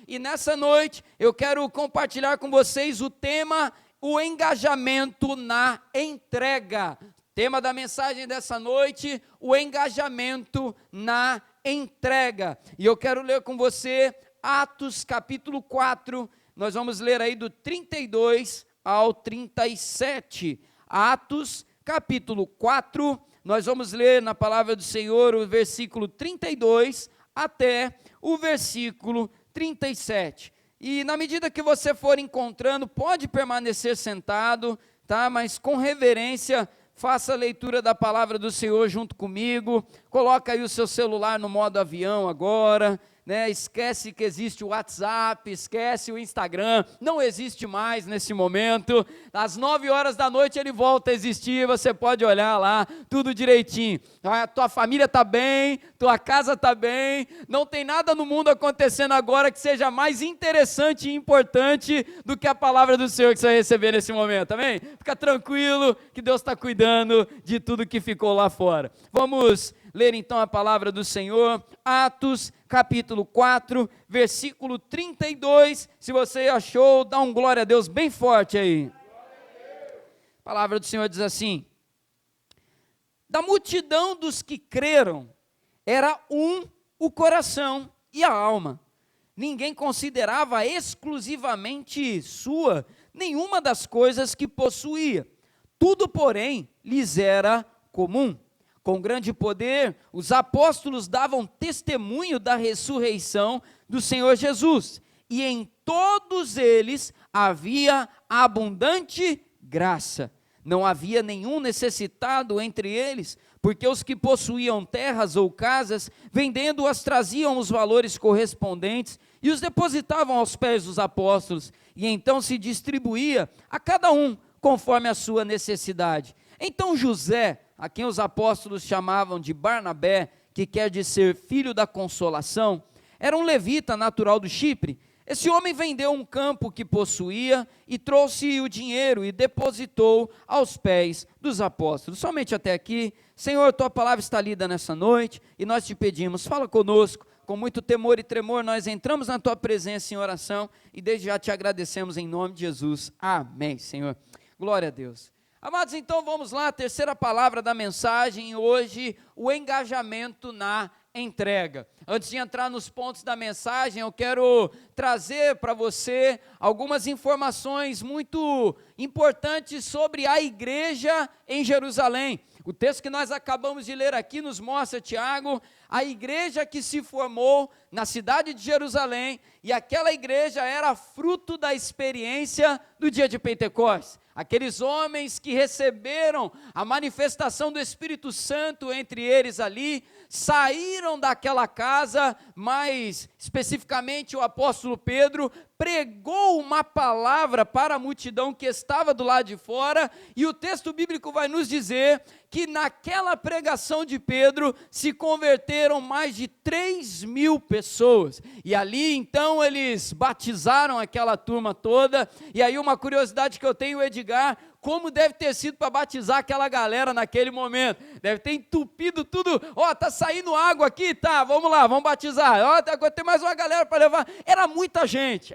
e nessa noite eu quero compartilhar com vocês o tema, o engajamento na entrega. Tema da mensagem dessa noite, o engajamento na entrega. E eu quero ler com você Atos capítulo 4, nós vamos ler aí do 32 ao 37. Atos capítulo 4, nós vamos ler na palavra do Senhor o versículo 32 até o versículo 37. E na medida que você for encontrando, pode permanecer sentado, tá? Mas com reverência, faça a leitura da palavra do Senhor junto comigo. Coloca aí o seu celular no modo avião agora, né? Esquece que existe o WhatsApp, esquece o Instagram, não existe mais nesse momento. Às 9 horas da noite ele volta a existir, você pode olhar lá, tudo direitinho. A tua família está bem, tua casa está bem, não tem nada no mundo acontecendo agora que seja mais interessante e importante do que a palavra do Senhor que você vai receber nesse momento, amém? Fica tranquilo que Deus está cuidando de tudo que ficou lá fora. Vamos ler então a palavra do Senhor, Atos capítulo 4, versículo 32, se você achou, dá um glória a Deus bem forte aí. A palavra do Senhor diz assim: da multidão dos que creram, era o coração e a alma, ninguém considerava exclusivamente sua nenhuma das coisas que possuía, tudo porém lhes era comum. Com grande poder, os apóstolos davam testemunho da ressurreição do Senhor Jesus, e em todos eles havia abundante graça. Não havia nenhum necessitado entre eles, porque os que possuíam terras ou casas, vendendo-as, traziam os valores correspondentes e os depositavam aos pés dos apóstolos, e então se distribuía a cada um conforme a sua necessidade. Então José, a quem os apóstolos chamavam de Barnabé, que quer dizer filho da consolação, era um levita natural do Chipre. Esse homem vendeu um campo que possuía e trouxe o dinheiro e depositou aos pés dos apóstolos. Somente até aqui. Senhor, tua palavra está lida nessa noite e nós te pedimos, fala conosco. Com muito temor e tremor nós entramos na tua presença em oração e desde já te agradecemos em nome de Jesus. Amém, Senhor. Glória a Deus. Amados, então vamos lá, a terceira palavra da mensagem hoje, o engajamento na entrega. Antes de entrar nos pontos da mensagem, eu quero trazer para você algumas informações muito importantes sobre a igreja em Jerusalém. O texto que nós acabamos de ler aqui nos mostra, Tiago, a igreja que se formou na cidade de Jerusalém, e aquela igreja era fruto da experiência do dia de Pentecostes. Aqueles homens que receberam a manifestação do Espírito Santo entre eles ali, saíram daquela casa, mais especificamente o apóstolo Pedro pregou uma palavra para a multidão que estava do lado de fora, e o texto bíblico vai nos dizer que naquela pregação de Pedro se converteram mais de 3.000 pessoas, e ali então eles batizaram aquela turma toda. E aí uma curiosidade que eu tenho, Edgar, como deve ter sido para batizar aquela galera naquele momento, deve ter entupido tudo, tá saindo água aqui, tá, vamos lá, vamos batizar, tem mais uma galera para levar, era muita gente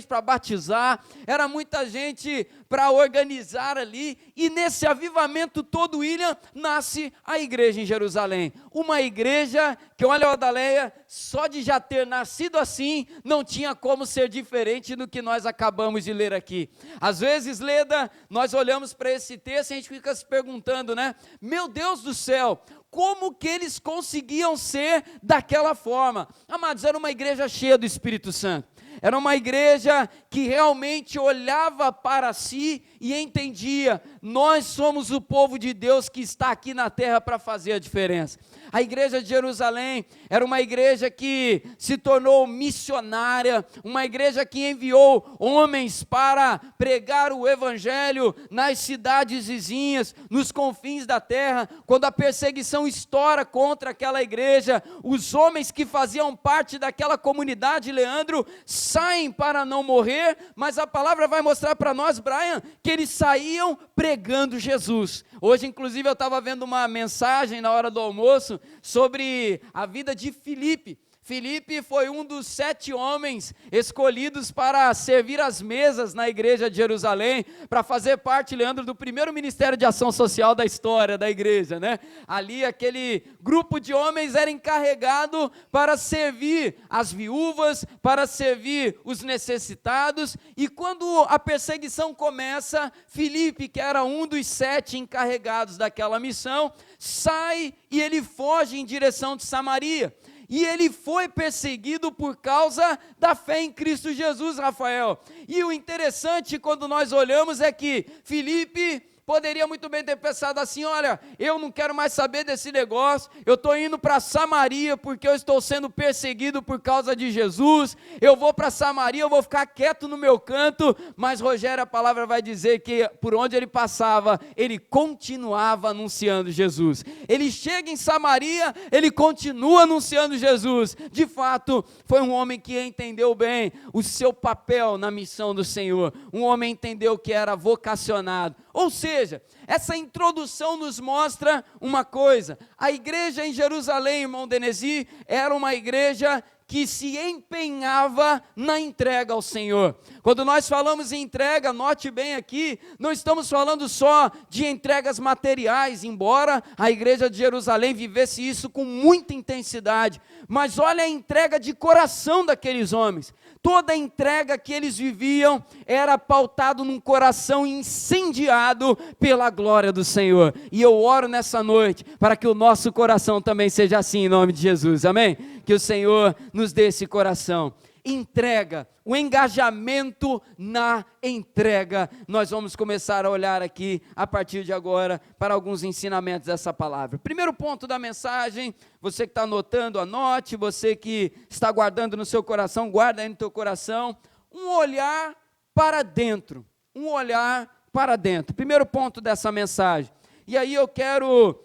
para batizar, era muita gente para organizar ali, e nesse avivamento todo, William, nasce a igreja em Jerusalém, uma igreja que, olha, Odaleia, só de já ter nascido assim, não tinha como ser diferente do que nós acabamos de ler aqui. Às vezes, Leda, nós olhamos para esse texto e a gente fica se perguntando, né, meu Deus do céu, como que eles conseguiam ser daquela forma? Amados, era uma igreja cheia do Espírito Santo, era uma igreja que realmente olhava para si e entendia, nós somos o povo de Deus que está aqui na terra para fazer a diferença. A igreja de Jerusalém era uma igreja que se tornou missionária, uma igreja que enviou homens para pregar o evangelho nas cidades vizinhas, nos confins da terra. Quando a perseguição estoura contra aquela igreja, os homens que faziam parte daquela comunidade, Leandro, saem para não morrer, mas a palavra vai mostrar para nós, Brian, que eles saíam pregando Jesus. Hoje, inclusive, eu estava vendo uma mensagem na hora do almoço sobre a vida de Filipe. Filipe foi um dos 7 homens escolhidos para servir as mesas na igreja de Jerusalém, para fazer parte, Leandro, do primeiro ministério de ação social da história da igreja, né? Ali aquele grupo de homens era encarregado para servir as viúvas, para servir os necessitados, e quando a perseguição começa, Filipe, que era um dos 7 encarregados daquela missão, sai e ele foge em direção de Samaria. E ele foi perseguido por causa da fé em Cristo Jesus, Rafael. E o interessante quando nós olhamos é que Filipe poderia muito bem ter pensado assim: olha, eu não quero mais saber desse negócio, eu estou indo para Samaria porque eu estou sendo perseguido por causa de Jesus, eu vou para Samaria, eu vou ficar quieto no meu canto. Mas Rogério, a palavra vai dizer que por onde ele passava, ele continuava anunciando Jesus. Ele chega em Samaria, ele continua anunciando Jesus. De fato, foi um homem que entendeu bem o seu papel na missão do Senhor, um homem entendeu que era vocacionado. Ou seja, essa introdução nos mostra uma coisa: a igreja em Jerusalém, irmão Denesi, era uma igreja que se empenhava na entrega ao Senhor. Quando nós falamos em entrega, note bem aqui, não estamos falando só de entregas materiais, embora a igreja de Jerusalém vivesse isso com muita intensidade, mas olha a entrega de coração daqueles homens. Toda a entrega que eles viviam era pautado num coração incendiado pela glória do Senhor. E eu oro nessa noite para que o nosso coração também seja assim, em nome de Jesus, amém? Que o Senhor nos dê esse coração. Entrega, o engajamento na entrega. Nós vamos começar a olhar aqui, a partir de agora, para alguns ensinamentos dessa palavra. Primeiro ponto da mensagem, você que está anotando, anote, você que está guardando no seu coração, guarda aí no teu coração, um olhar para dentro, um olhar para dentro. Primeiro ponto dessa mensagem. E aí eu quero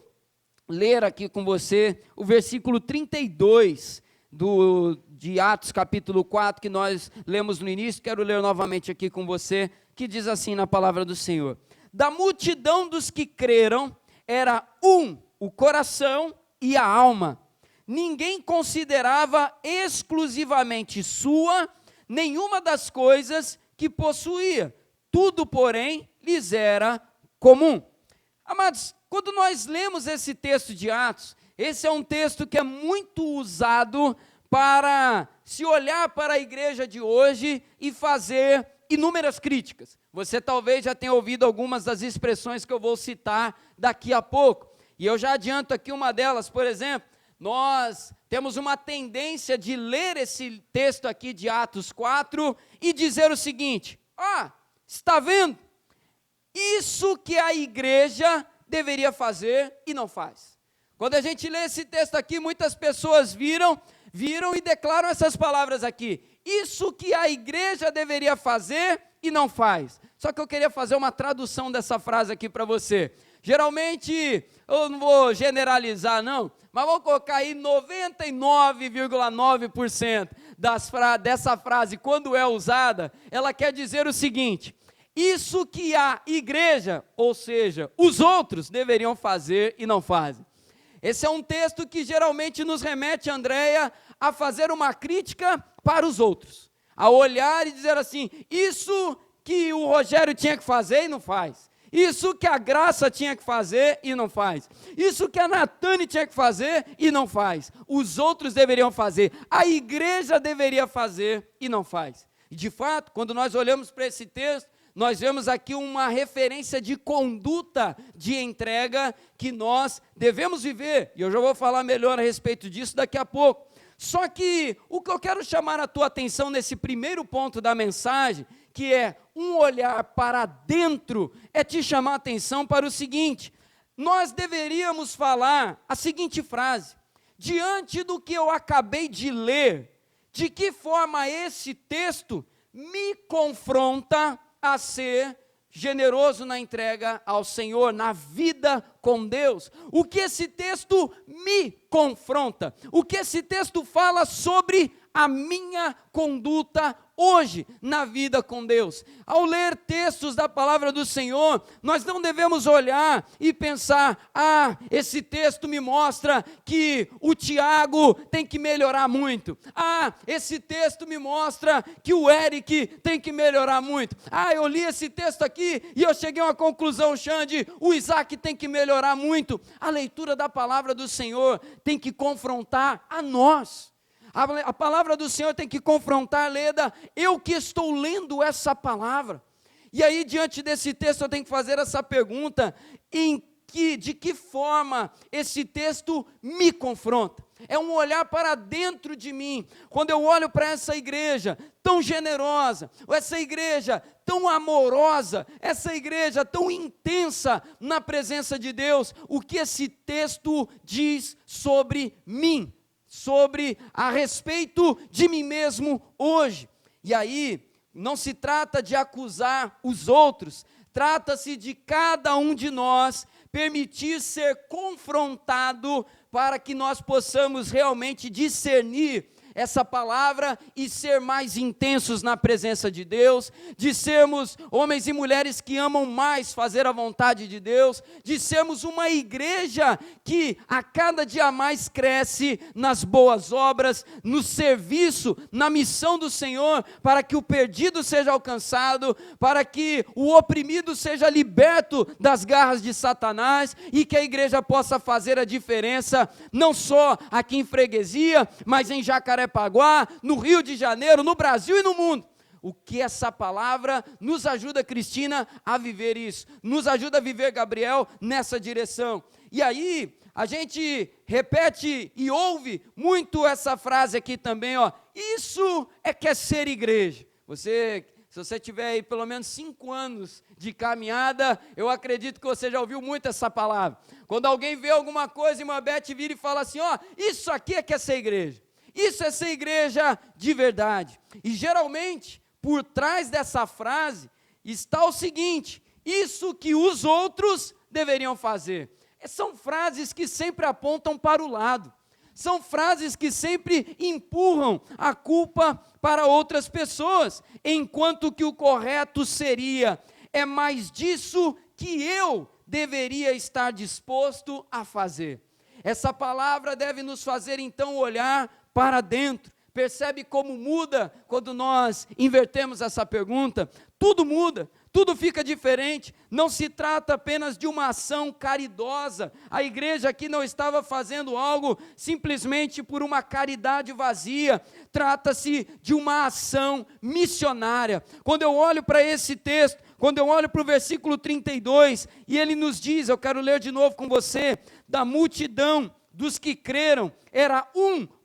ler aqui com você o versículo 32 de Atos capítulo 4, que nós lemos no início. Quero ler novamente aqui com você, que diz assim na palavra do Senhor: da multidão dos que creram, era o coração e a alma. Ninguém considerava exclusivamente sua nenhuma das coisas que possuía. Tudo, porém, lhes era comum. Amados, quando nós lemos esse texto de Atos, esse é um texto que é muito usado para se olhar para a igreja de hoje e fazer inúmeras críticas. Você talvez já tenha ouvido algumas das expressões que eu vou citar daqui a pouco. E eu já adianto aqui uma delas. Por exemplo, nós temos uma tendência de ler esse texto aqui de Atos 4 e dizer o seguinte: está vendo? Isso que a igreja deveria fazer e não faz. Quando a gente lê esse texto aqui, muitas pessoas viram e declaram essas palavras aqui: isso que a igreja deveria fazer e não faz. Só que eu queria fazer uma tradução dessa frase aqui para você. Geralmente, eu não vou generalizar não, mas vou colocar aí 99,9% dessa frase, quando é usada, ela quer dizer o seguinte: isso que a igreja, ou seja, os outros, deveriam fazer e não fazem. Esse é um texto que geralmente nos remete, Andréia, a fazer uma crítica para os outros, a olhar e dizer assim: isso que o Rogério tinha que fazer e não faz, isso que a Graça tinha que fazer e não faz, isso que a Natane tinha que fazer e não faz, os outros deveriam fazer, a igreja deveria fazer e não faz. E de fato, quando nós olhamos para esse texto, nós vemos aqui uma referência de conduta de entrega que nós devemos viver, e eu já vou falar melhor a respeito disso daqui a pouco. Só que o que eu quero chamar a tua atenção nesse primeiro ponto da mensagem, que é um olhar para dentro, é te chamar a atenção para o seguinte: nós deveríamos falar a seguinte frase: diante do que eu acabei de ler, de que forma esse texto me confronta a ser generoso na entrega ao Senhor, na vida com Deus? O que esse texto me confronta? O que esse texto fala sobre a minha conduta hoje na vida com Deus. Ao ler textos da palavra do Senhor, nós não devemos olhar e pensar: esse texto me mostra que o Tiago tem que melhorar muito. Esse texto me mostra que o Eric tem que melhorar muito. Eu li esse texto aqui e eu cheguei a uma conclusão, Xande, o Isaac tem que melhorar muito. A leitura da palavra do Senhor tem que confrontar a nós. A palavra do Senhor tem que confrontar, Leda, eu que estou lendo essa palavra. E aí, diante desse texto, eu tenho que fazer essa pergunta: de que forma esse texto me confronta? É um olhar para dentro de mim. Quando eu olho para essa igreja tão generosa, essa igreja tão amorosa, essa igreja tão intensa na presença de Deus, o que esse texto diz sobre mim? A respeito de mim mesmo hoje. E aí, não se trata de acusar os outros, trata-se de cada um de nós permitir ser confrontado para que nós possamos realmente discernir essa palavra e ser mais intensos na presença de Deus, de sermos homens e mulheres que amam mais fazer a vontade de Deus, de sermos uma igreja que a cada dia mais cresce nas boas obras, no serviço, na missão do Senhor, para que o perdido seja alcançado, para que o oprimido seja liberto das garras de Satanás, e que a igreja possa fazer a diferença, não só aqui em Freguesia, mas em Jacarepaguá, no Rio de Janeiro, no Brasil e no mundo. O que essa palavra nos ajuda, Cristina, a viver isso, nos ajuda a viver, Gabriel, nessa direção. E aí, a gente repete e ouve muito essa frase aqui também, isso é que é ser igreja. Se você tiver aí pelo menos 5 anos de caminhada, eu acredito que você já ouviu muito essa palavra. Quando alguém vê alguma coisa, irmã Beth vira e fala assim, isso aqui é que é ser igreja. Isso é ser igreja de verdade. E geralmente, por trás dessa frase, está o seguinte: isso que os outros deveriam fazer. São frases que sempre apontam para o lado. São frases que sempre empurram a culpa para outras pessoas, enquanto que o correto seria: é mais disso que eu deveria estar disposto a fazer. Essa palavra deve nos fazer então olhar para dentro. Percebe como muda quando nós invertemos essa pergunta? Tudo muda, tudo fica diferente. Não se trata apenas de uma ação caridosa. A igreja aqui não estava fazendo algo simplesmente por uma caridade vazia. Trata-se de uma ação missionária. Quando eu olho para esse texto, quando eu olho para o versículo 32, e ele nos diz, eu quero ler de novo com você: da multidão dos que creram, era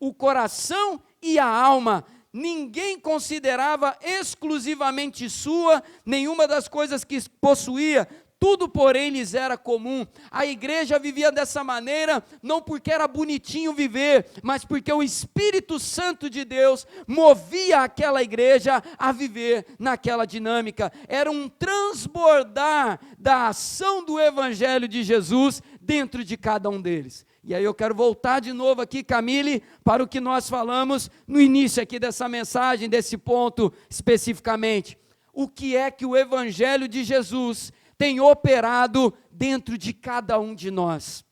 o coração e a alma. Ninguém considerava exclusivamente sua nenhuma das coisas que possuía, tudo, porém, lhes era comum. A igreja vivia dessa maneira, não porque era bonitinho viver, mas porque o Espírito Santo de Deus movia aquela igreja a viver naquela dinâmica. Era um transbordar da ação do Evangelho de Jesus dentro de cada um deles. E aí eu quero voltar de novo aqui, Camille, para o que nós falamos no início aqui dessa mensagem, desse ponto especificamente. O que é que o Evangelho de Jesus tem operado dentro de cada um de nós?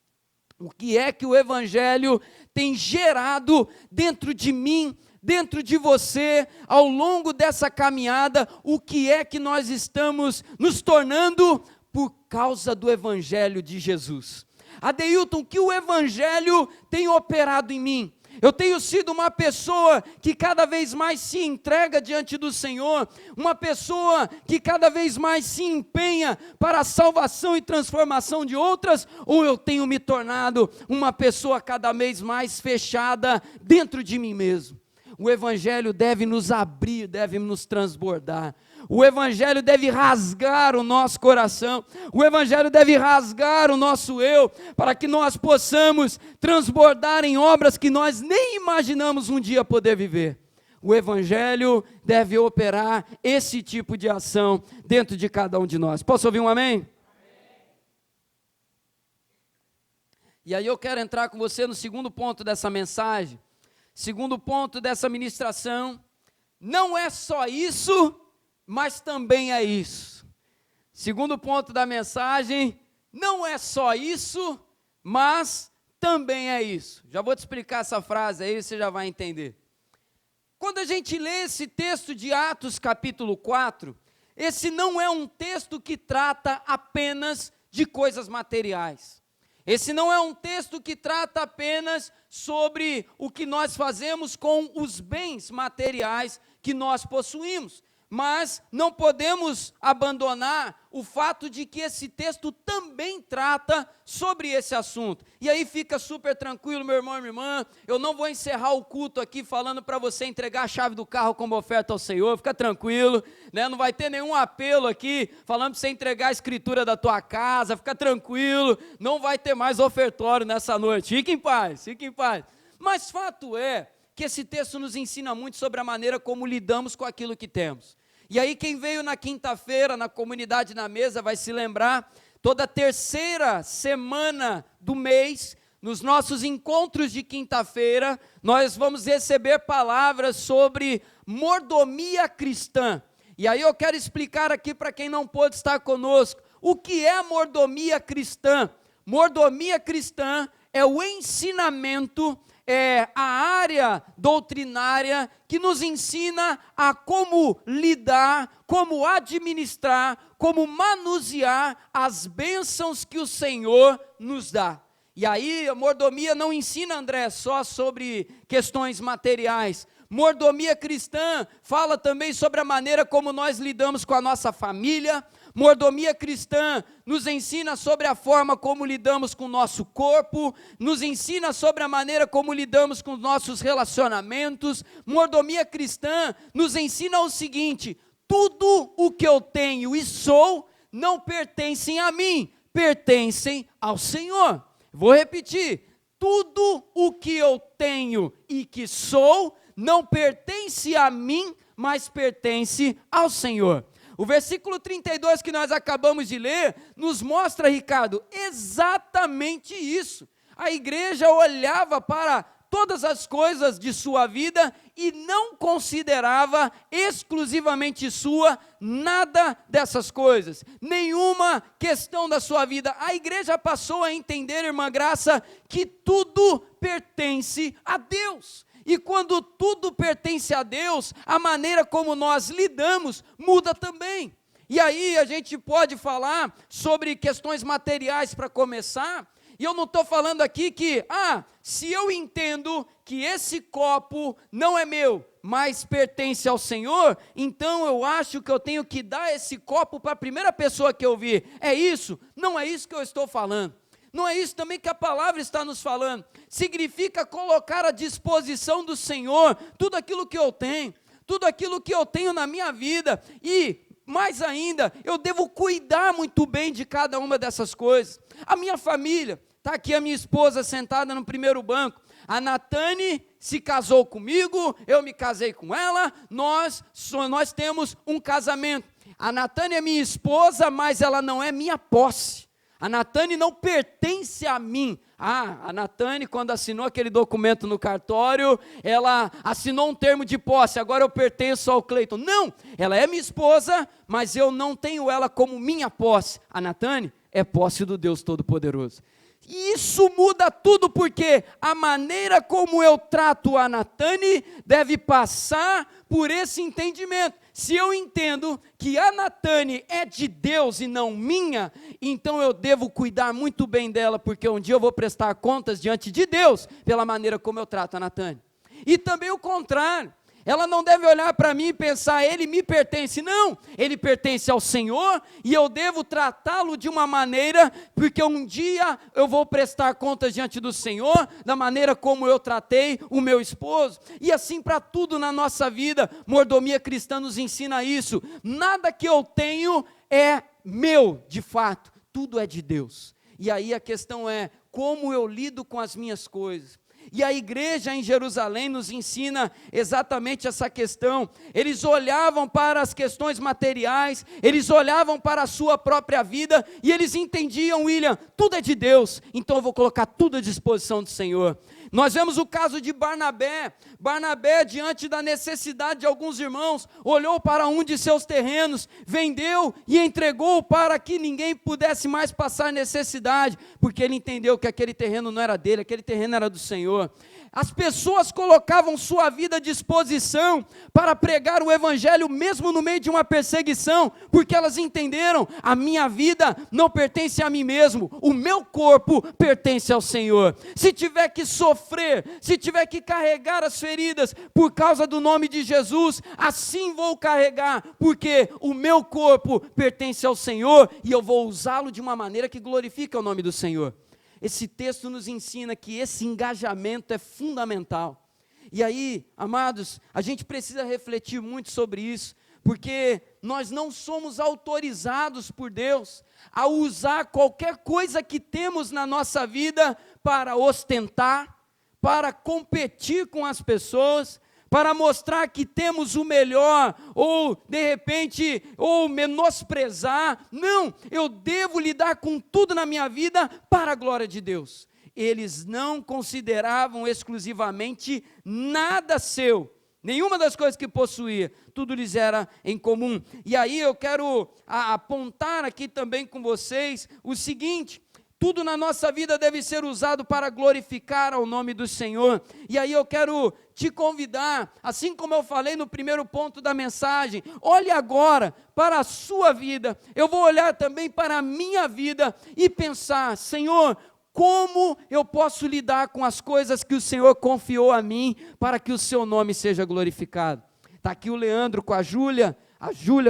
O que é que o Evangelho tem gerado dentro de mim, dentro de você, ao longo dessa caminhada? O que é que nós estamos nos tornando por causa do Evangelho de Jesus? Adeilton, o que o Evangelho tem operado em mim? Eu tenho sido uma pessoa que cada vez mais se entrega diante do Senhor, uma pessoa que cada vez mais se empenha para a salvação e transformação de outras, ou eu tenho me tornado uma pessoa cada vez mais fechada dentro de mim mesmo? O Evangelho deve nos abrir, deve nos transbordar. O Evangelho deve rasgar o nosso coração, o Evangelho deve rasgar o nosso eu, para que nós possamos transbordar em obras que nós nem imaginamos um dia poder viver. O Evangelho deve operar esse tipo de ação dentro de cada um de nós. Posso ouvir um amém? Amém. E aí eu quero entrar com você no segundo ponto dessa mensagem. segundo ponto dessa ministração, não é só isso, mas também é isso. Segundo ponto da mensagem, não é só isso, mas também é isso. Já vou te explicar essa frase aí, você já vai entender. Quando a gente lê esse texto de Atos capítulo 4, esse não é um texto que trata apenas de coisas materiais. Esse não é um texto que trata apenas sobre o que nós fazemos com os bens materiais que nós possuímos. Mas não podemos abandonar o fato de que esse texto também trata sobre esse assunto. E aí fica super tranquilo, meu irmão e minha irmã, eu não vou encerrar o culto aqui falando para você entregar a chave do carro como oferta ao Senhor, fica tranquilo, né? Não vai ter nenhum apelo aqui falando para você entregar a escritura da tua casa, fica tranquilo, não vai ter mais ofertório nessa noite, fique em paz, fique em paz. Mas fato é que esse texto nos ensina muito sobre a maneira como lidamos com aquilo que temos. E aí quem veio na quinta-feira, na comunidade na mesa, vai se lembrar, toda terceira semana do mês, nos nossos encontros de quinta-feira, nós vamos receber palavras sobre mordomia cristã. E aí eu quero explicar aqui para quem não pôde estar conosco, o que é a mordomia cristã? Mordomia cristã é o ensinamento, é a área doutrinária que nos ensina a como lidar, como administrar, como manusear as bênçãos que o Senhor nos dá. E aí a mordomia não ensina, André, só sobre questões materiais. Mordomia cristã fala também sobre a maneira como nós lidamos com a nossa família. Mordomia cristã nos ensina sobre a forma como lidamos com o nosso corpo, nos ensina sobre a maneira como lidamos com os nossos relacionamentos. Mordomia cristã nos ensina o seguinte: tudo o que eu tenho e sou não pertencem a mim, pertencem ao Senhor. Vou repetir: tudo o que eu tenho e que sou não pertence a mim, mas pertence ao Senhor. O versículo 32 que nós acabamos de ler, nos mostra, Ricardo, exatamente isso. A igreja olhava para todas as coisas de sua vida e não considerava exclusivamente sua nada dessas coisas, nenhuma questão da sua vida. A igreja passou a entender, irmã Graça, que tudo pertence a Deus. E quando tudo pertence a Deus, a maneira como nós lidamos muda também. E aí a gente pode falar sobre questões materiais para começar, e eu não estou falando aqui que, se eu entendo que esse copo não é meu, mas pertence ao Senhor, então eu acho que eu tenho que dar esse copo para a primeira pessoa que eu vir. É isso? Não é isso que eu estou falando. Não é isso também que a palavra está nos falando. Significa colocar à disposição do Senhor tudo aquilo que eu tenho, tudo aquilo que eu tenho na minha vida, e mais ainda, eu devo cuidar muito bem de cada uma dessas coisas. A minha família, está aqui a minha esposa sentada no primeiro banco, a Natane se casou comigo, eu me casei com ela, nós temos um casamento. A Natane é minha esposa, mas ela não é minha posse. A Natane não pertence a mim. A Natane, quando assinou aquele documento no cartório, ela assinou um termo de posse, agora eu pertenço ao Cleiton. Não, ela é minha esposa, mas eu não tenho ela como minha posse. A Natane é posse do Deus Todo-Poderoso. E isso muda tudo, porque a maneira como eu trato a Natane deve passar por esse entendimento. Se eu entendo que a Natane é de Deus e não minha, então eu devo cuidar muito bem dela, porque um dia eu vou prestar contas diante de Deus pela maneira como eu trato a Natane. E também o contrário. Ela não deve olhar para mim e pensar, ele me pertence. Não, ele pertence ao Senhor e eu devo tratá-lo de uma maneira, porque um dia eu vou prestar contas diante do Senhor, da maneira como eu tratei o meu esposo. E assim para tudo na nossa vida, mordomia cristã nos ensina isso. Nada que eu tenho é meu, de fato, tudo é de Deus. E aí a questão é, como eu lido com as minhas coisas? E a igreja em Jerusalém nos ensina exatamente essa questão. Eles olhavam para as questões materiais, eles olhavam para a sua própria vida, e eles entendiam, William, tudo é de Deus, então eu vou colocar tudo à disposição do Senhor. Nós vemos o caso de Barnabé. Barnabé, diante da necessidade de alguns irmãos, olhou para um de seus terrenos, vendeu e entregou para que ninguém pudesse mais passar necessidade, porque ele entendeu que aquele terreno não era dele, aquele terreno era do Senhor. As pessoas colocavam sua vida à disposição para pregar o evangelho mesmo no meio de uma perseguição, porque elas entenderam: a minha vida não pertence a mim mesmo, o meu corpo pertence ao Senhor. Se tiver que sofrer, se tiver que carregar as feridas por causa do nome de Jesus, assim vou carregar, porque o meu corpo pertence ao Senhor e eu vou usá-lo de uma maneira que glorifique o nome do Senhor. Esse texto nos ensina que esse engajamento é fundamental. E aí, amados, a gente precisa refletir muito sobre isso, porque nós não somos autorizados por Deus a usar qualquer coisa que temos na nossa vida para ostentar, para competir com as pessoas, para mostrar que temos o melhor, ou de repente, ou menosprezar. Não, eu devo lidar com tudo na minha vida para a glória de Deus. Eles não consideravam exclusivamente nada seu, nenhuma das coisas que possuía, tudo lhes era em comum. E aí eu quero apontar aqui também com vocês o seguinte: tudo na nossa vida deve ser usado para glorificar ao nome do Senhor. E aí eu quero te convidar, assim como eu falei no primeiro ponto da mensagem, olhe agora para a sua vida. Eu vou olhar também para a minha vida e pensar: Senhor, como eu posso lidar com as coisas que o Senhor confiou a mim, para que o seu nome seja glorificado? Está aqui o Leandro com a Júlia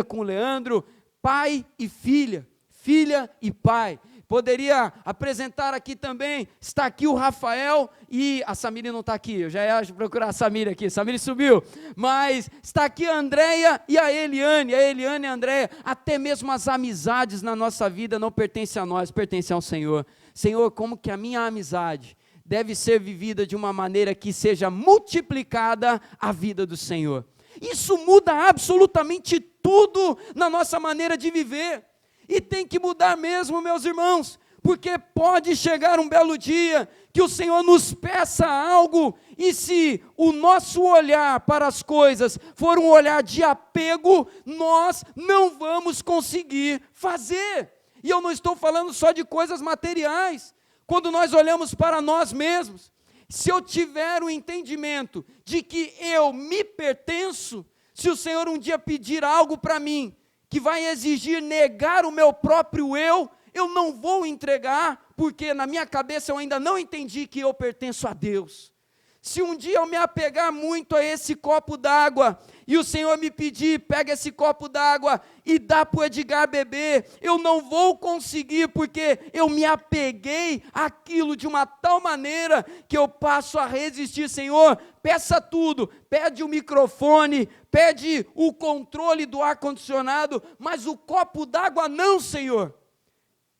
com o Leandro, pai e filha, filha e pai. Poderia apresentar aqui também, está aqui o Rafael e a Samiri não está aqui, eu já ia procurar a Samiri aqui, Samiri subiu, mas está aqui a Andréia e a Eliane e a Andréia. Até mesmo as amizades na nossa vida não pertencem a nós, pertencem ao Senhor. Senhor, como que a minha amizade deve ser vivida de uma maneira que seja multiplicada a vida do Senhor. Isso muda absolutamente tudo na nossa maneira de viver. E tem que mudar mesmo, meus irmãos, porque pode chegar um belo dia que o Senhor nos peça algo, e se o nosso olhar para as coisas for um olhar de apego, nós não vamos conseguir fazer. E eu não estou falando só de coisas materiais. Quando nós olhamos para nós mesmos, se eu tiver o entendimento de que eu me pertenço, se o Senhor um dia pedir algo para mim, que vai exigir negar o meu próprio eu não vou entregar, porque na minha cabeça eu ainda não entendi que eu pertenço a Deus. Se um dia eu me apegar muito a esse copo d'água, e o Senhor me pedir: pega esse copo d'água e dá para o Edgar beber, eu não vou conseguir, porque eu me apeguei àquilo de uma tal maneira, que eu passo a resistir. Senhor, peça tudo, pede o microfone, pede o controle do ar-condicionado, mas o copo d'água não, Senhor.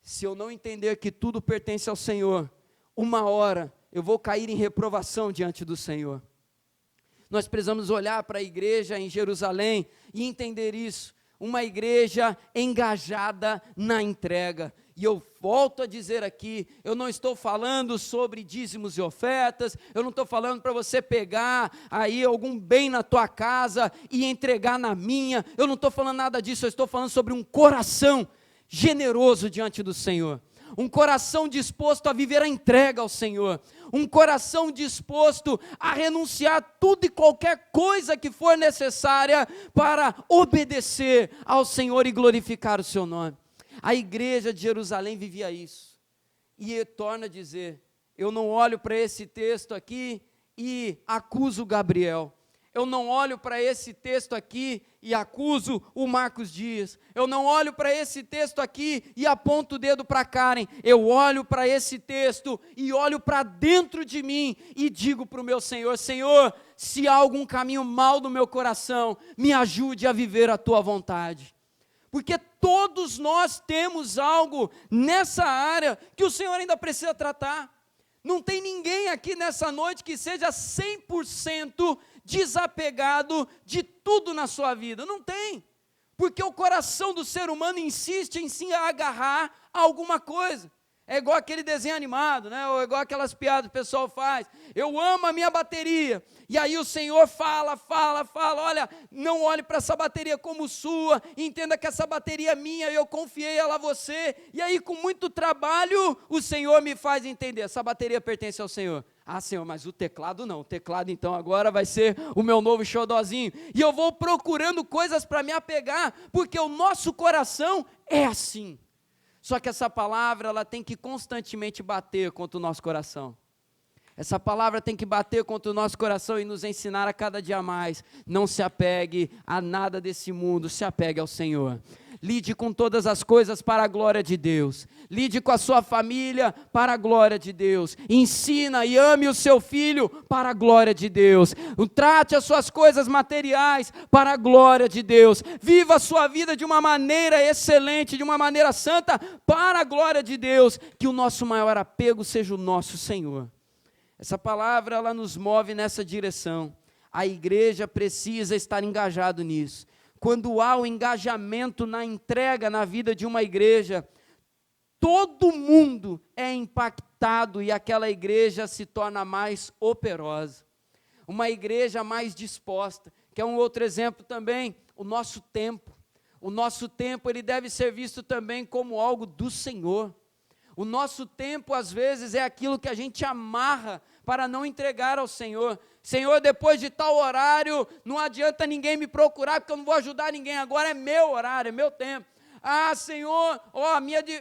Se eu não entender que tudo pertence ao Senhor, uma hora eu vou cair em reprovação diante do Senhor. Nós precisamos olhar para a igreja em Jerusalém e entender isso, uma igreja engajada na entrega. E eu volto a dizer aqui, eu não estou falando sobre dízimos e ofertas, eu não estou falando para você pegar aí algum bem na tua casa e entregar na minha, eu não estou falando nada disso, eu estou falando sobre um coração generoso diante do Senhor. Um coração disposto a viver a entrega ao Senhor, um coração disposto a renunciar tudo e qualquer coisa que for necessária para obedecer ao Senhor e glorificar o seu nome. A igreja de Jerusalém vivia isso, e torna a dizer, eu não olho para esse texto aqui e acuso Gabriel, eu não olho para esse texto aqui e acuso o Marcos Dias, eu não olho para esse texto aqui e aponto o dedo para Karen, eu olho para esse texto e olho para dentro de mim e digo para o meu Senhor: Senhor, se há algum caminho mau no meu coração, me ajude a viver a tua vontade. Porque todos nós temos algo nessa área que o Senhor ainda precisa tratar. Não tem ninguém aqui nessa noite que seja 100% desapegado de tudo na sua vida. Não tem. Porque o coração do ser humano insiste em se agarrar a alguma coisa. É igual aquele desenho animado, né? Ou igual aquelas piadas que o pessoal faz. Eu amo a minha bateria. E aí o Senhor fala, olha, não olhe para essa bateria como sua, entenda que essa bateria é minha, eu confiei ela a você. E aí com muito trabalho, o Senhor me faz entender, essa bateria pertence ao Senhor. Ah, Senhor, mas o teclado não, o teclado então agora vai ser o meu novo xodózinho. E eu vou procurando coisas para me apegar, porque o nosso coração é assim. Só que essa palavra, ela tem que constantemente bater contra o nosso coração. Essa palavra tem que bater contra o nosso coração e nos ensinar a cada dia mais. Não se apegue a nada desse mundo, se apegue ao Senhor. Lide com todas as coisas para a glória de Deus. Lide com a sua família para a glória de Deus. Ensina e ame o seu filho para a glória de Deus. Trate as suas coisas materiais para a glória de Deus. Viva a sua vida de uma maneira excelente, de uma maneira santa, para a glória de Deus. Que o nosso maior apego seja o nosso Senhor. Essa palavra, ela nos move nessa direção. A igreja precisa estar engajado nisso. Quando há o engajamento na entrega na vida de uma igreja, todo mundo é impactado e aquela igreja se torna mais operosa. Uma igreja mais disposta. Que é um outro exemplo também, o nosso tempo. O nosso tempo, ele deve ser visto também como algo do Senhor. O nosso tempo, às vezes, é aquilo que a gente amarra para não entregar ao Senhor. Senhor, depois de tal horário, não adianta ninguém me procurar, porque eu não vou ajudar ninguém, agora é meu horário, é meu tempo. Ah, Senhor,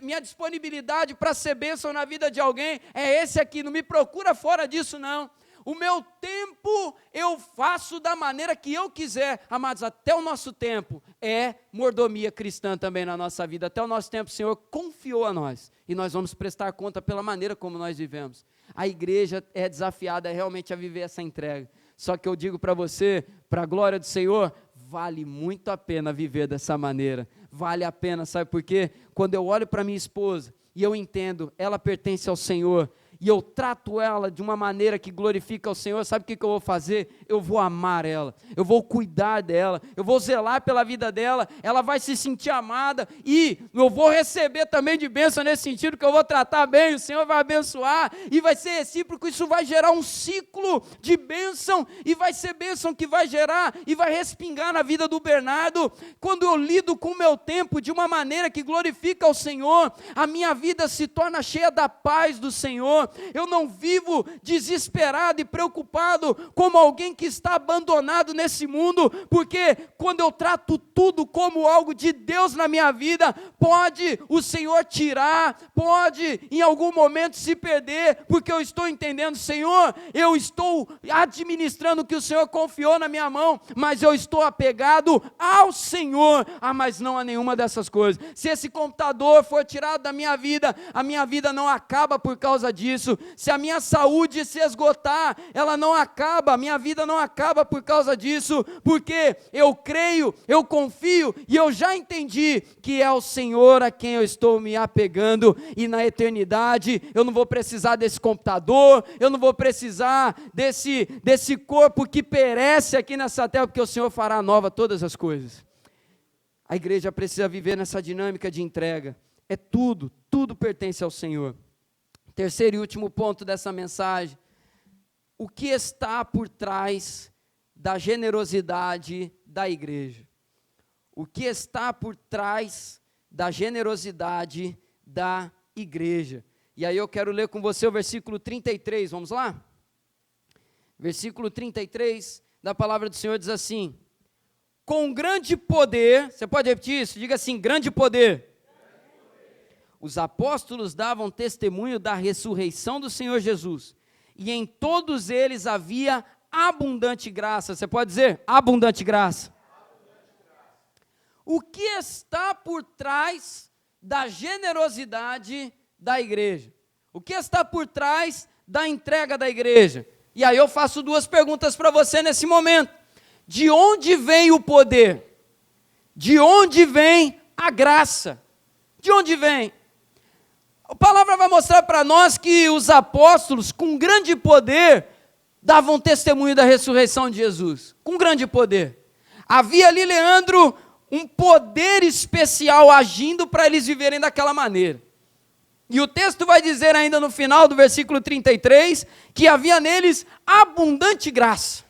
minha disponibilidade para ser bênção na vida de alguém é esse aqui, não me procura fora disso não. O meu tempo eu faço da maneira que eu quiser. Amados, até o nosso tempo é mordomia cristã também na nossa vida. Até o nosso tempo o Senhor confiou a nós. E nós vamos prestar conta pela maneira como nós vivemos. A igreja é desafiada realmente a viver essa entrega. Só que eu digo para você, para a glória do Senhor, vale muito a pena viver dessa maneira. Vale a pena, sabe por quê? Quando eu olho para minha esposa e eu entendo, ela pertence ao Senhor, e eu trato ela de uma maneira que glorifica ao Senhor, sabe o que eu vou fazer? Eu vou amar ela, eu vou cuidar dela, eu vou zelar pela vida dela, ela vai se sentir amada, e eu vou receber também de bênção nesse sentido, que eu vou tratar bem, o Senhor vai abençoar, e vai ser recíproco, isso vai gerar um ciclo de bênção, e vai ser bênção que vai gerar, e vai respingar na vida do Bernardo. Quando eu lido com o meu tempo de uma maneira que glorifica ao Senhor, a minha vida se torna cheia da paz do Senhor. Eu não vivo desesperado e preocupado como alguém que está abandonado nesse mundo, porque quando eu trato tudo como algo de Deus na minha vida, pode o Senhor tirar, pode em algum momento se perder, porque eu estou entendendo, Senhor, eu estou administrando o que o Senhor confiou na minha mão, mas eu estou apegado ao Senhor, mas não a nenhuma dessas coisas. Se esse computador for tirado da minha vida, a minha vida não acaba por causa disso. Se a minha saúde se esgotar, ela não acaba, a minha vida não acaba por causa disso, porque eu creio, eu confio e eu já entendi que é o Senhor a quem eu estou me apegando, e na eternidade eu não vou precisar desse computador, eu não vou precisar desse corpo que perece aqui nessa terra, porque o Senhor fará nova todas as coisas. A igreja precisa viver nessa dinâmica de entrega, é tudo pertence ao Senhor. Terceiro e último ponto dessa mensagem: o que está por trás da generosidade da igreja? O que está por trás da generosidade da igreja? E aí eu quero ler com você o versículo 33, vamos lá? Versículo 33 da palavra do Senhor diz assim: com grande poder, você pode repetir isso? Diga assim, grande poder. Os apóstolos davam testemunho da ressurreição do Senhor Jesus, e em todos eles havia abundante graça. Você pode dizer, abundante graça. O que está por trás da generosidade da igreja? O que está por trás da entrega da igreja? E aí eu faço duas perguntas para você nesse momento. De onde vem o poder? De onde vem a graça? De onde vem? A palavra vai mostrar para nós que os apóstolos, com grande poder, davam testemunho da ressurreição de Jesus. Com grande poder. Havia ali, Leandro, um poder especial agindo para eles viverem daquela maneira. E o texto vai dizer ainda no final do versículo 33, que havia neles abundante graça.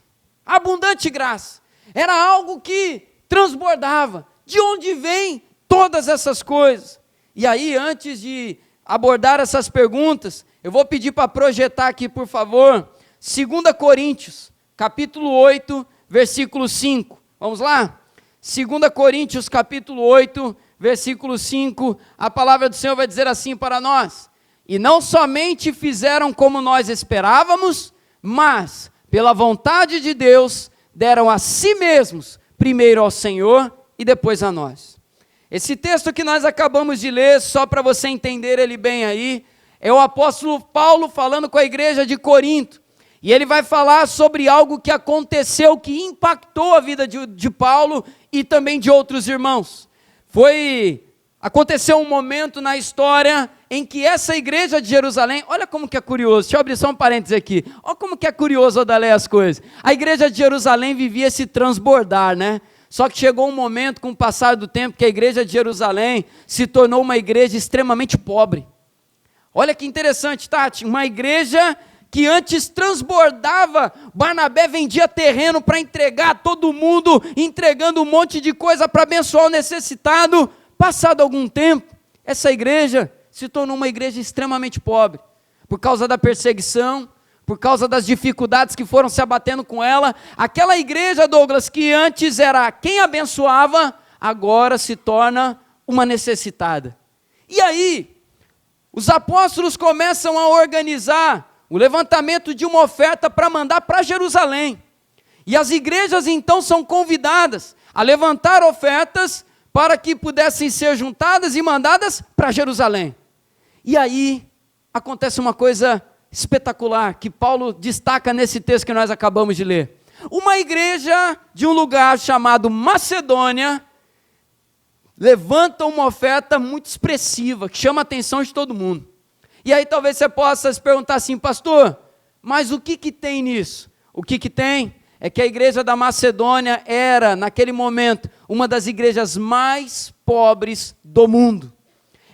Abundante graça. Era algo que transbordava. De onde vêm todas essas coisas? E aí, antes de abordar essas perguntas, eu vou pedir para projetar aqui, por favor, 2 Coríntios, capítulo 8, versículo 5. Vamos lá? 2 Coríntios, capítulo 8, versículo 5, a palavra do Senhor vai dizer assim para nós: e não somente fizeram como nós esperávamos, mas, pela vontade de Deus, deram a si mesmos, primeiro ao Senhor e depois a nós. Esse texto que nós acabamos de ler, só para você entender ele bem aí, é o apóstolo Paulo falando com a igreja de Corinto. E ele vai falar sobre algo que aconteceu, que impactou a vida de Paulo e também de outros irmãos. Aconteceu um momento na história em que essa igreja de Jerusalém, olha como que é curioso, deixa eu abrir só um parênteses aqui, olha como que é curioso eu ler as coisas. A igreja de Jerusalém vivia esse transbordar, né? Só que chegou um momento, com o passar do tempo, que a igreja de Jerusalém se tornou uma igreja extremamente pobre. Olha que interessante, Tati, uma igreja que antes transbordava, Barnabé vendia terreno para entregar a todo mundo, entregando um monte de coisa para abençoar o necessitado. Passado algum tempo, essa igreja se tornou uma igreja extremamente pobre, por causa da perseguição, por causa das dificuldades que foram se abatendo com ela. Aquela igreja, Douglas, que antes era quem abençoava, agora se torna uma necessitada. E aí, os apóstolos começam a organizar o levantamento de uma oferta para mandar para Jerusalém. E as igrejas então são convidadas a levantar ofertas para que pudessem ser juntadas e mandadas para Jerusalém. E aí acontece uma coisa espetacular, que Paulo destaca nesse texto que nós acabamos de ler. Uma igreja de um lugar chamado Macedônia levanta uma oferta muito expressiva, que chama a atenção de todo mundo. E aí talvez você possa se perguntar assim: pastor, mas o que tem nisso? O que tem é que a igreja da Macedônia era, naquele momento, uma das igrejas mais pobres do mundo.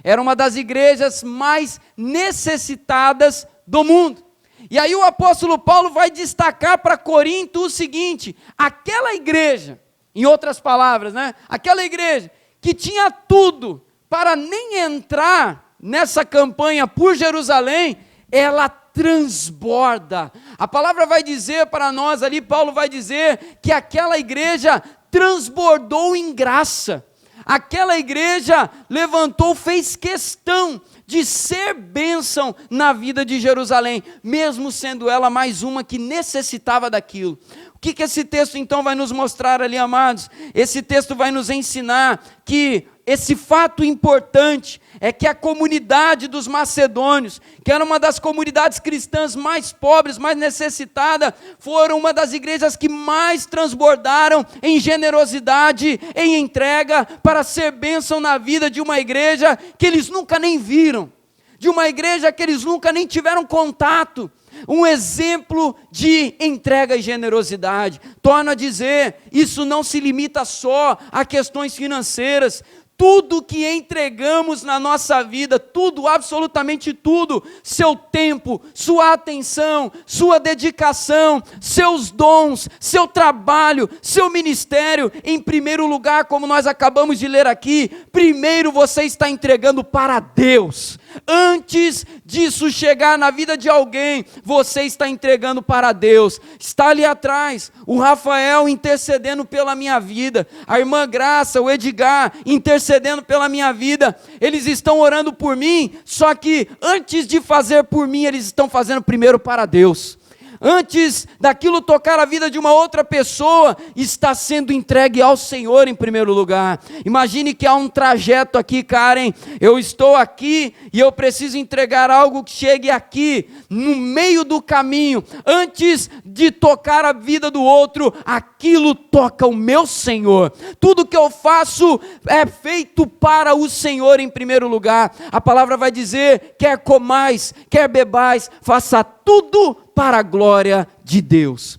Era uma das igrejas mais necessitadas do mundo. E aí o apóstolo Paulo vai destacar para Corinto o seguinte: aquela igreja, em outras palavras, né? Aquela igreja que tinha tudo para nem entrar nessa campanha por Jerusalém, ela transborda. A palavra vai dizer para nós ali, Paulo vai dizer que aquela igreja transbordou em graça. Aquela igreja levantou, fez questão de ser bênção na vida de Jerusalém, mesmo sendo ela mais uma que necessitava daquilo. O que esse texto então vai nos mostrar ali, amados? Esse texto vai nos ensinar que esse fato importante é que a comunidade dos macedônios, que era uma das comunidades cristãs mais pobres, mais necessitada, foram uma das igrejas que mais transbordaram em generosidade, em entrega, para ser bênção na vida de uma igreja que eles nunca nem viram, de uma igreja que eles nunca nem tiveram contato. Um exemplo de entrega e generosidade. Torno a dizer, isso não se limita só a questões financeiras. Tudo que entregamos na nossa vida, tudo, absolutamente tudo, seu tempo, sua atenção, sua dedicação, seus dons, seu trabalho, seu ministério, em primeiro lugar, como nós acabamos de ler aqui, primeiro você está entregando para Deus. Antes disso chegar na vida de alguém, você está entregando para Deus. Está ali atrás o Rafael intercedendo pela minha vida, a irmã Graça, o Edgar intercedendo pela minha vida. Eles estão orando por mim, só que antes de fazer por mim, eles estão fazendo primeiro para Deus. Antes daquilo tocar a vida de uma outra pessoa, está sendo entregue ao Senhor em primeiro lugar. Imagine que há um trajeto aqui, Karen, eu estou aqui e eu preciso entregar algo que chegue aqui, no meio do caminho. Antes de tocar a vida do outro, aquilo toca o meu Senhor. Tudo que eu faço é feito para o Senhor em primeiro lugar. A palavra vai dizer, quer comais, quer bebais, faça tudo para a glória de Deus.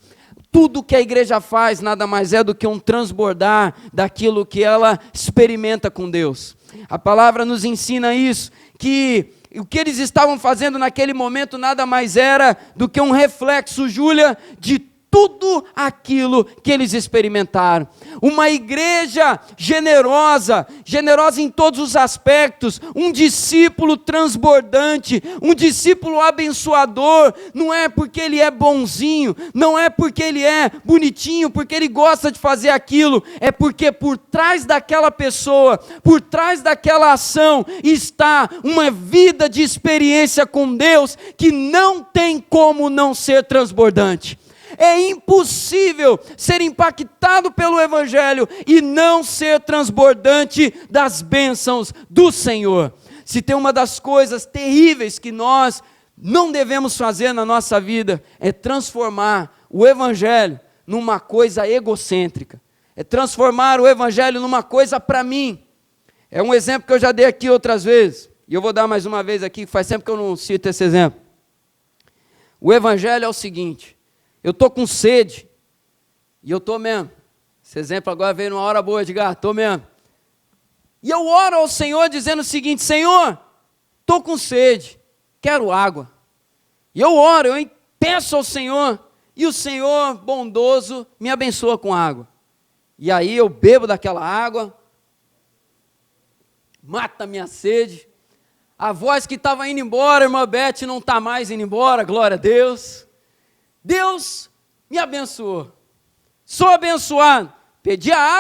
Tudo que a igreja faz nada mais é do que um transbordar daquilo que ela experimenta com Deus. A palavra nos ensina isso, que o que eles estavam fazendo naquele momento nada mais era do que um reflexo, Júlia, de tudo aquilo que eles experimentaram. Uma igreja generosa, generosa em todos os aspectos, um discípulo transbordante, um discípulo abençoador, não é porque ele é bonzinho, não é porque ele é bonitinho, porque ele gosta de fazer aquilo, é porque por trás daquela pessoa, por trás daquela ação, está uma vida de experiência com Deus, que não tem como não ser transbordante. É impossível ser impactado pelo Evangelho e não ser transbordante das bênçãos do Senhor. Se tem uma das coisas terríveis que nós não devemos fazer na nossa vida, é transformar o Evangelho numa coisa egocêntrica. É transformar o Evangelho numa coisa para mim. É um exemplo que eu já dei aqui outras vezes, e eu vou dar mais uma vez aqui, faz tempo que eu não cito esse exemplo. O Evangelho é o seguinte: eu estou com sede, e eu estou mesmo. Esse exemplo agora veio numa hora boa, Edgar, estou mesmo. E eu oro ao Senhor dizendo o seguinte: Senhor, estou com sede, quero água. E eu oro, eu peço ao Senhor, e o Senhor bondoso me abençoa com água. E aí eu bebo daquela água, mata a minha sede. A voz que estava indo embora, irmã Beth, não está mais indo embora, glória a Deus. Deus me abençoou, sou abençoado, pedi a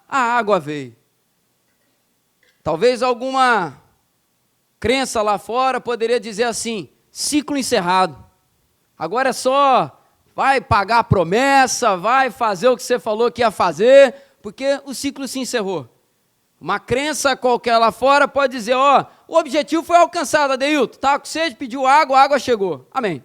água veio. Talvez alguma crença lá fora poderia dizer assim: ciclo encerrado, agora é só, vai pagar a promessa, vai fazer o que você falou que ia fazer, porque o ciclo se encerrou. Uma crença qualquer lá fora pode dizer: ó, o objetivo foi alcançado, Adeilton, estava com sede, pediu água, a água chegou, amém.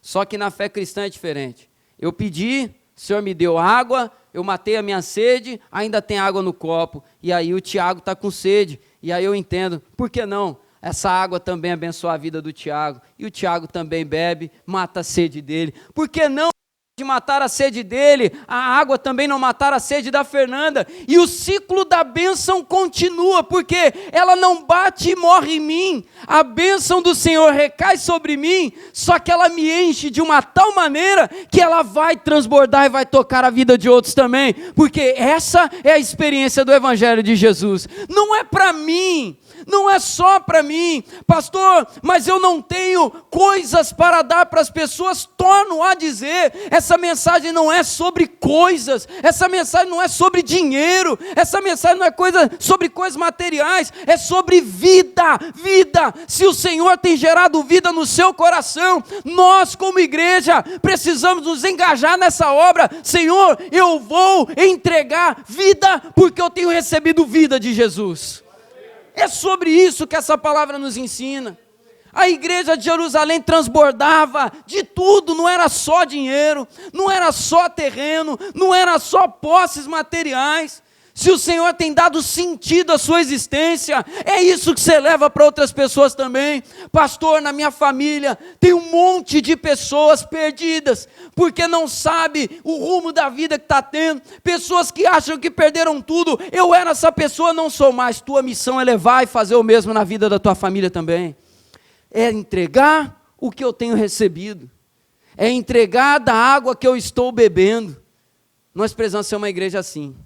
Só que na fé cristã é diferente. Eu pedi, o Senhor me deu água, eu matei a minha sede, ainda tem água no copo. E aí o Tiago está com sede. E aí eu entendo, por que não? Essa água também abençoa a vida do Tiago. E o Tiago também bebe, mata a sede dele. Por que não? De matar a sede dele, a água também não matar a sede da Fernanda, e o ciclo da bênção continua, porque ela não bate e morre em mim, a bênção do Senhor recai sobre mim, só que ela me enche de uma tal maneira, que ela vai transbordar e vai tocar a vida de outros também, porque essa é a experiência do Evangelho de Jesus, não é para mim, não é só para mim, pastor, mas eu não tenho coisas para dar para as pessoas, torno a dizer, essa mensagem não é sobre coisas, essa mensagem não é sobre dinheiro, essa mensagem não é sobre coisas materiais, é sobre vida, se o Senhor tem gerado vida no seu coração, nós como igreja, precisamos nos engajar nessa obra, Senhor, eu vou entregar vida, porque eu tenho recebido vida de Jesus. É sobre isso que essa palavra nos ensina. A igreja de Jerusalém transbordava de tudo, não era só dinheiro, não era só terreno, não era só posses materiais. Se o Senhor tem dado sentido à sua existência, é isso que você leva para outras pessoas também. Pastor, na minha família tem um monte de pessoas perdidas, porque não sabe o rumo da vida que está tendo, pessoas que acham que perderam tudo, eu era essa pessoa, não sou mais. Tua missão é levar e fazer o mesmo na vida da tua família também. É entregar o que eu tenho recebido, é entregar da água que eu estou bebendo. Nós precisamos ser uma igreja assim.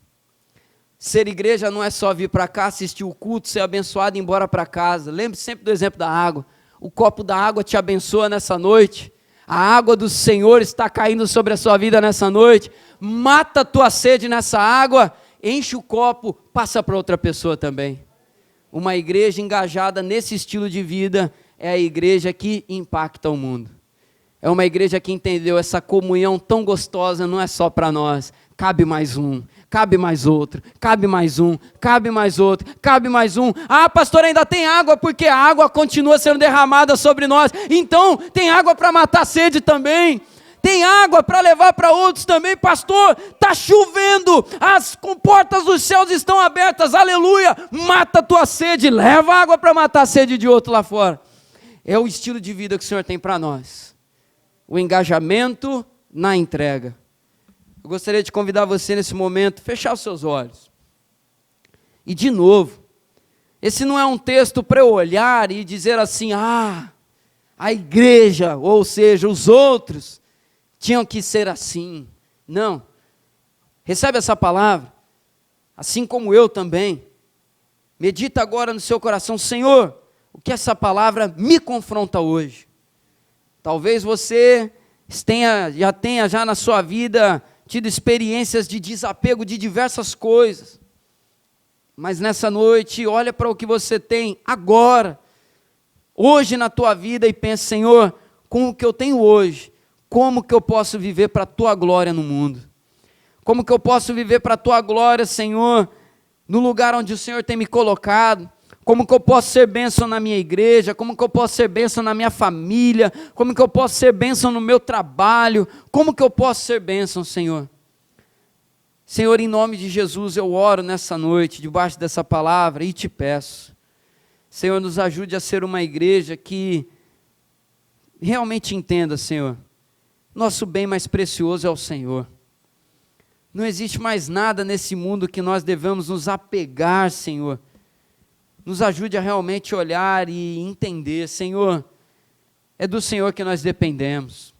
Ser igreja não é só vir para cá, assistir o culto, ser abençoado e ir embora para casa. Lembre sempre do exemplo da água. O copo da água te abençoa nessa noite. A água do Senhor está caindo sobre a sua vida nessa noite. Mata a tua sede nessa água, enche o copo, passa para outra pessoa também. Uma igreja engajada nesse estilo de vida é a igreja que impacta o mundo. É uma igreja que entendeu essa comunhão tão gostosa, não é só para nós. Cabe mais um, cabe mais outro, cabe mais um, cabe mais outro, cabe mais um. Ah, pastor, ainda tem água, porque a água continua sendo derramada sobre nós. Então, tem água para matar a sede também. Tem água para levar para outros também. Pastor, está chovendo, as portas dos céus estão abertas, aleluia. Mata a tua sede, leva água para matar a sede de outro lá fora. É o estilo de vida que o Senhor tem para nós. O engajamento na entrega. Eu gostaria de convidar você nesse momento, fechar os seus olhos. E de novo, Esse não é um texto para eu olhar e dizer assim, a igreja, ou seja, os outros, tinham que ser assim. Não. Recebe essa palavra, assim como eu também. Medita agora no seu coração, Senhor, o que essa palavra me confronta hoje? Talvez você já tenha na sua vida tido experiências de desapego de diversas coisas. Mas nessa noite, olha para o que você tem agora, hoje na tua vida e pensa, Senhor, com o que eu tenho hoje, como que eu posso viver para a tua glória no mundo? Como que eu posso viver para a tua glória, Senhor, no lugar onde o Senhor tem me colocado? Como que eu posso ser bênção na minha igreja? Como que eu posso ser bênção na minha família? Como que eu posso ser bênção no meu trabalho? Como que eu posso ser bênção, Senhor? Senhor, em nome de Jesus, eu oro nessa noite, debaixo dessa palavra, e te peço, Senhor, nos ajude a ser uma igreja que realmente entenda, Senhor, nosso bem mais precioso é o Senhor. Não existe mais nada nesse mundo que nós devemos nos apegar, Senhor. Nos ajude a realmente olhar e entender, Senhor, é do Senhor que nós dependemos.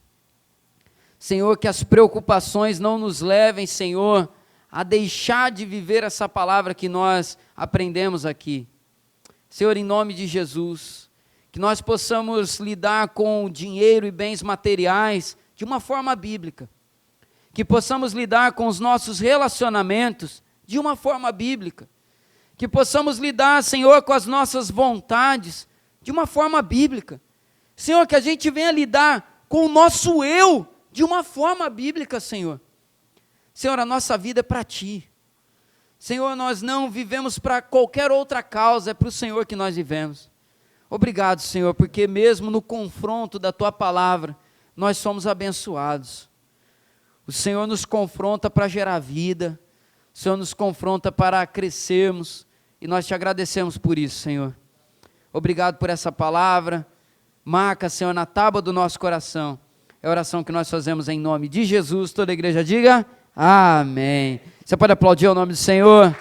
Senhor, que as preocupações não nos levem, Senhor, a deixar de viver essa palavra que nós aprendemos aqui. Senhor, em nome de Jesus, que nós possamos lidar com dinheiro e bens materiais de uma forma bíblica. Que possamos lidar com os nossos relacionamentos de uma forma bíblica. Que possamos lidar, Senhor, com as nossas vontades de uma forma bíblica. Senhor, que a gente venha lidar com o nosso eu de uma forma bíblica, Senhor. Senhor, a nossa vida é para Ti. Senhor, nós não vivemos para qualquer outra causa, é para o Senhor que nós vivemos. Obrigado, Senhor, porque mesmo no confronto da Tua palavra, nós somos abençoados. O Senhor nos confronta para gerar vida, o Senhor nos confronta para crescermos, e nós Te agradecemos por isso, Senhor. Obrigado por essa palavra, marca, Senhor, na tábua do nosso coração. É a oração que nós fazemos em nome de Jesus. Toda a igreja diga amém. Você pode aplaudir o nome do Senhor?